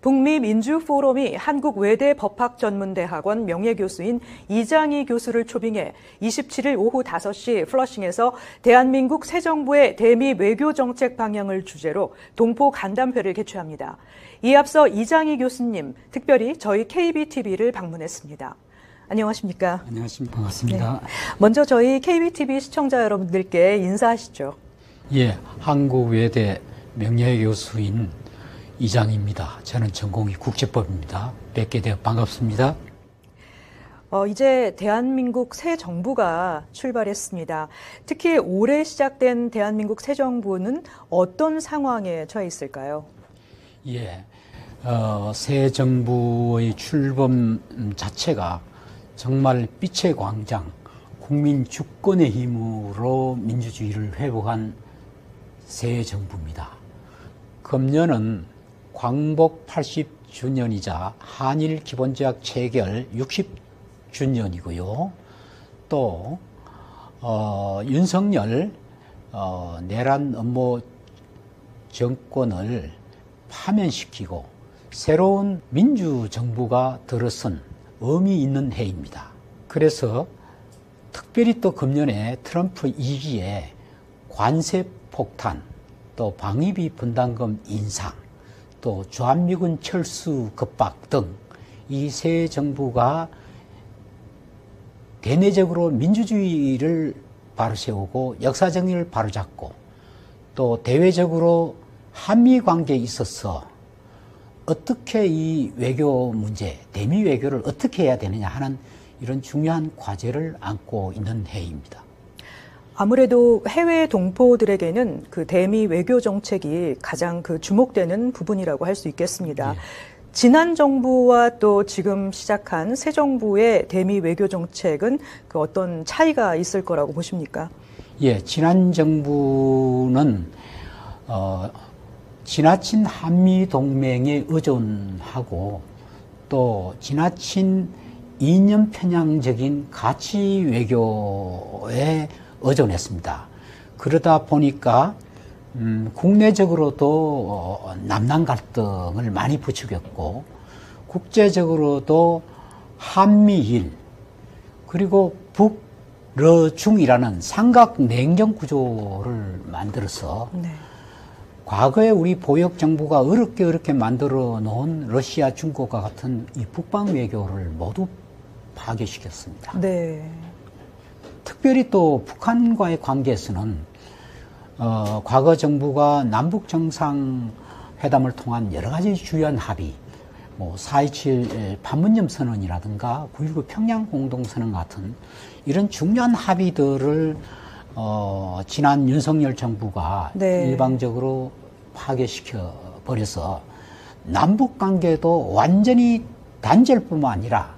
북미 민주포럼이 한국외대법학전문대학원 명예교수인 이장희 교수를 초빙해 27일 오후 5시 플러싱에서 대한민국 새 정부의 대미 외교정책 방향을 주제로 동포 간담회를 개최합니다. 이에 앞서 이장희 교수님, 특별히 저희 KBTV를 방문했습니다. 안녕하십니까? 안녕하십니까. 반갑습니다. 네. 먼저 저희 KBTV 시청자 여러분들께 인사하시죠. 예, 한국외대 명예교수인 이장희입니다. 저는 전공이 국제법입니다. 뵙게 되어 반갑습니다. 이제 대한민국 새 정부가 출발했습니다. 특히 올해 시작된 대한민국 새 정부는 어떤 상황에 처해 있을까요? 예, 새 정부의 출범 자체가 정말 빛의 광장, 국민 주권의 힘으로 민주주의를 회복한 새 정부입니다. 금년은 광복 80주년이자 한일 기본조약 체결 60주년이고요. 또 윤석열 내란 음모 정권을 파면시키고 새로운 민주정부가 들어선 의미 있는 해입니다. 그래서 특별히 또 금년에 트럼프 2기에 관세 폭탄, 또 방위비 분담금 인상, 또 주한미군 철수 급박 등 이 새 정부가 대내적으로 민주주의를 바로세우고 역사정의를 바로잡고 또 대외적으로 한미 관계에 있어서 어떻게 이 외교 문제, 대미 외교를 어떻게 해야 되느냐 하는 이런 중요한 과제를 안고 있는 해입니다. 아무래도 해외 동포들에게는 그 대미 외교 정책이 가장 주목되는 부분이라고 할 수 있겠습니다. 네. 지난 정부와 또 지금 시작한 새 정부의 대미 외교 정책은 어떤 차이가 있을 거라고 보십니까? 예, 지난 정부는 지나친 한미 동맹에 의존하고 또 지나친 이념 편향적인 가치 외교에 의존했습니다. 그러다 보니까 국내적으로도 남남 갈등을 많이 부추겼고 국제적으로도 한미일 그리고 북러중이라는 삼각 냉전 구조를 만들어서 네. 과거에 우리 보역 정부가 어렵게 만들어 놓은 러시아, 중국과 같은 이 북방 외교를 모두 파괴시켰습니다. 네. 특별히 또 북한과의 관계에서는 과거 정부가 남북 정상회담을 통한 여러 가지 주요한 합의, 4.27 판문점 선언이라든가 9.19 평양 공동선언 같은 이런 중요한 합의들을 지난 윤석열 정부가 네. 일방적으로 파괴시켜 버려서 남북 관계도 완전히 단절 뿐만 아니라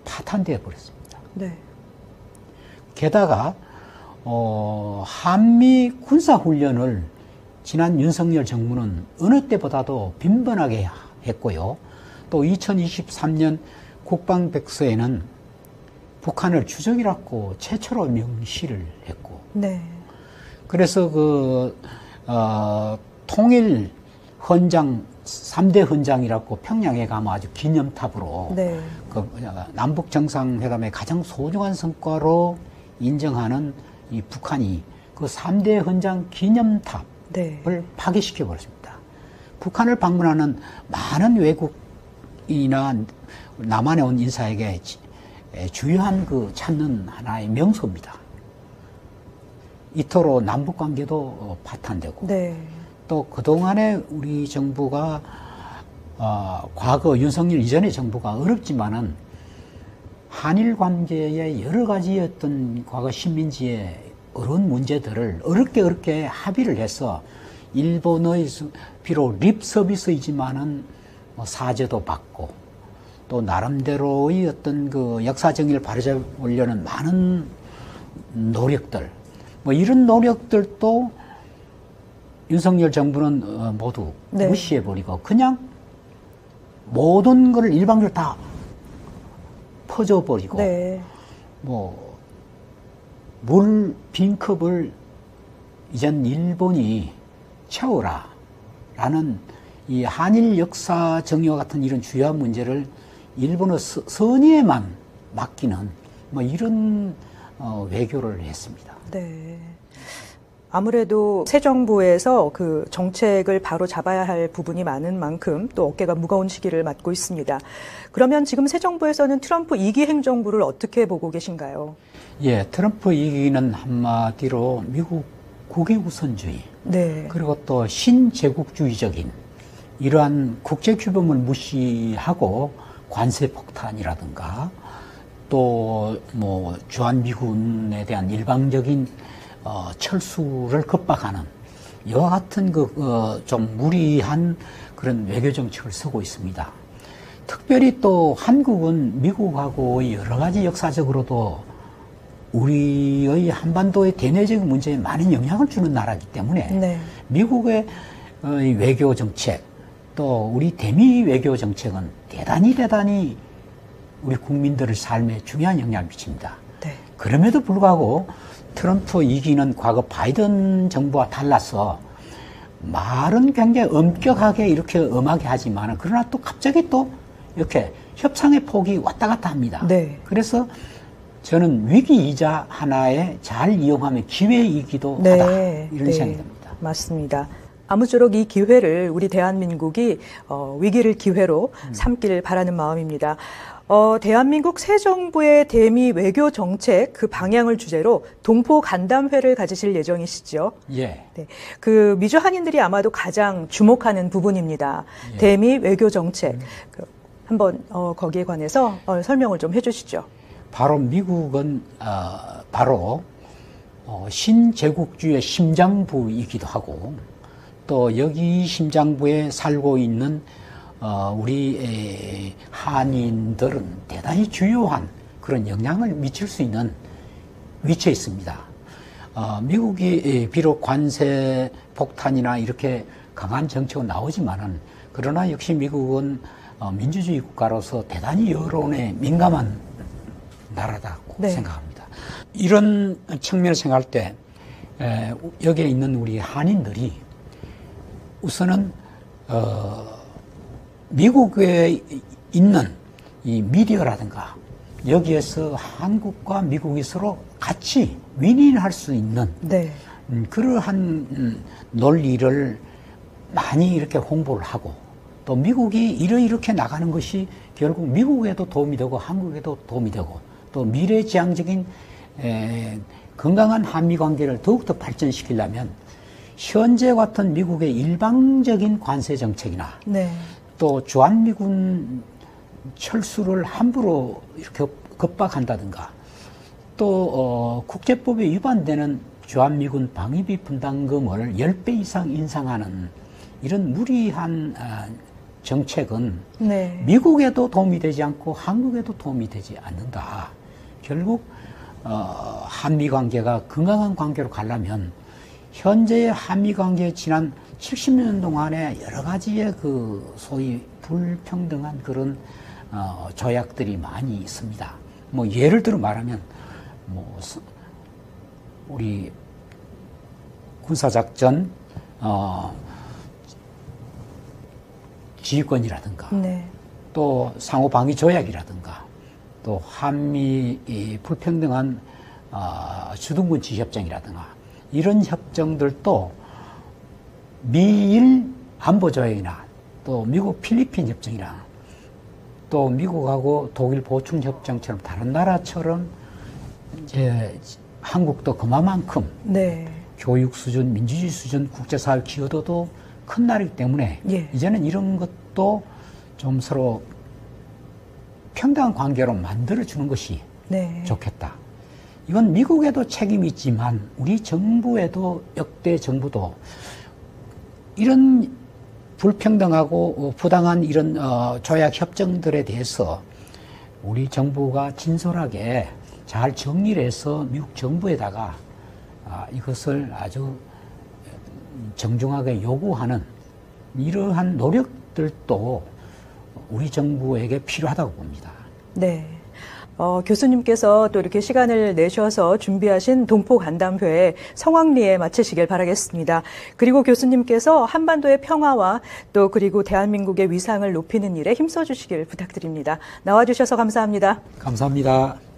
파탄되어 버렸습니다. 네. 게다가 한미 군사훈련을 지난 윤석열 정부는 어느 때보다도 빈번하게 했고요. 또 2023년 국방백서에는 북한을 주적이라고 최초로 명시를 했고, 네. 그래서 통일 헌장 3대 헌장이라고 평양에 가면 아주 기념탑으로 네. 남북 정상회담의 가장 소중한 성과로 인정하는 이 북한이 그 3대 헌장 기념탑을 네. 파괴시켜 버렸습니다. 북한을 방문하는 많은 외국인이나 남한에 온 인사에게 주요한 찾는 하나의 명소입니다. 이토록 남북 관계도 파탄되고 네. 또 그동안에 우리 정부가 과거 윤석열 이전의 정부가 어렵지만은 한일 관계의 여러 가지 어떤 과거 식민지의 어려운 문제들을 어렵게 합의를 해서 일본의 비록 립 서비스이지만은 사죄도 받고 또 나름대로의 어떤 역사 정의를 바로잡으려는 많은 노력들, 이런 노력들도 윤석열 정부는 모두 네. 무시해버리고 그냥 모든 것을 일방적으로 다 퍼져버리고 네. 물 빈컵을 이젠 일본이 채워라 라는 이 한일 역사 정의와 같은 이런 주요한 문제를 일본어 선의에만 맡기는 뭐 이런 외교를 했습니다. 네. 아무래도 새 정부에서 그 정책을 바로 잡아야 할 부분이 많은 만큼 또 어깨가 무거운 시기를 맞고 있습니다. 그러면 지금 새 정부에서는 트럼프 2기 행정부를 어떻게 보고 계신가요? 예, 트럼프 2기는 한마디로 미국 국위 우선주의, 네. 그리고 또 신제국주의적인 이러한 국제 규범을 무시하고 관세 폭탄이라든가 또 뭐 주한미군에 대한 일방적인 철수를 겁박하는 이와 같은 좀 무리한 그런 외교 정책을 쓰고 있습니다. 특별히 또 한국은 미국하고 여러 가지 역사적으로도 우리의 한반도의 대내적인 문제에 많은 영향을 주는 나라이기 때문에 네. 미국의 외교 정책 또 우리 대미 외교 정책은 대단히 우리 국민들의 삶에 중요한 영향을 미칩니다. 네. 그럼에도 불구하고 트럼프 2기는 과거 바이든 정부와 달라서 말은 굉장히 엄격하게 이렇게 엄하게 하지만 그러나 또 갑자기 또 이렇게 협상의 폭이 왔다 갔다 합니다. 네. 그래서 저는 위기이자 하나의 잘 이용하면 기회이기도 네. 하다 이런 네. 생각이 듭니다. 맞습니다. 아무쪼록 이 기회를 우리 대한민국이 위기를 기회로 삼길 바라는 마음입니다. 대한민국 새 정부의 대미 외교 정책 그 방향을 주제로 동포 간담회를 가지실 예정이시죠? 예. 네. 그 미주 한인들이 아마도 가장 주목하는 부분입니다. 예. 대미 외교 정책. 한번 거기에 관해서 설명을 좀 해주시죠. 바로 미국은 바로 신제국주의 심장부이기도 하고 또 여기 심장부에 살고 있는 우리 한인들은 대단히 주요한 그런 영향을 미칠 수 있는 위치에 있습니다. 미국이 비록 관세 폭탄이나 이렇게 강한 정책은 나오지만은 그러나 역시 미국은 민주주의 국가로서 대단히 여론에 민감한 나라다고 네. 생각합니다. 이런 측면을 생각할 때 여기에 있는 우리 한인들이 우선은 미국에 있는 이 미디어라든가 여기에서 한국과 미국이 서로 같이 윈윈할 수 있는 네. 그러한 논리를 많이 이렇게 홍보를 하고 또 미국이 이렇게 나가는 것이 결국 미국에도 도움이 되고 한국에도 도움이 되고 또 미래지향적인 건강한 한미 관계를 더욱더 발전시키려면 현재 같은 미국의 일방적인 관세 정책이나 네. 또 주한미군 철수를 함부로 이렇게 겁박한다든가 또 국제법에 위반되는 주한미군 방위비 분담금을 10배 이상 인상하는 이런 무리한 정책은 네. 미국에도 도움이 되지 않고 한국에도 도움이 되지 않는다. 결국 한미 관계가 건강한 관계로 가려면 현재의 한미 관계에 지난 70년 동안에 여러 가지의 그 소위 불평등한 그런 조약들이 많이 있습니다. 뭐 예를 들어 말하면 뭐 우리 군사작전 지휘권이라든가 네. 또 상호방위 조약이라든가 또 한미 불평등한 주둔군 지휘협정이라든가 이런 협정들도 미일 안보조약이나 또 미국 필리핀 협정이나 또 미국하고 독일 보충 협정처럼 다른 나라처럼 이제 한국도 그만큼 네. 교육 수준, 민주주의 수준, 국제사회 기여도도 큰 나라이기 때문에 예. 이제는 이런 것도 좀 서로 평등한 관계로 만들어주는 것이 네. 좋겠다. 이건 미국에도 책임이 있지만 우리 정부에도 역대 정부도 이런 불평등하고 부당한 이런 조약 협정들에 대해서 우리 정부가 진솔하게 잘 정리를 해서 미국 정부에다가 이것을 아주 정중하게 요구하는 이러한 노력들도 우리 정부에게 필요하다고 봅니다. 네. 교수님께서 또 이렇게 시간을 내셔서 준비하신 동포간담회 성황리에 마치시길 바라겠습니다. 그리고 교수님께서 한반도의 평화와 또 그리고 대한민국의 위상을 높이는 일에 힘써주시길 부탁드립니다. 나와주셔서 감사합니다. 감사합니다.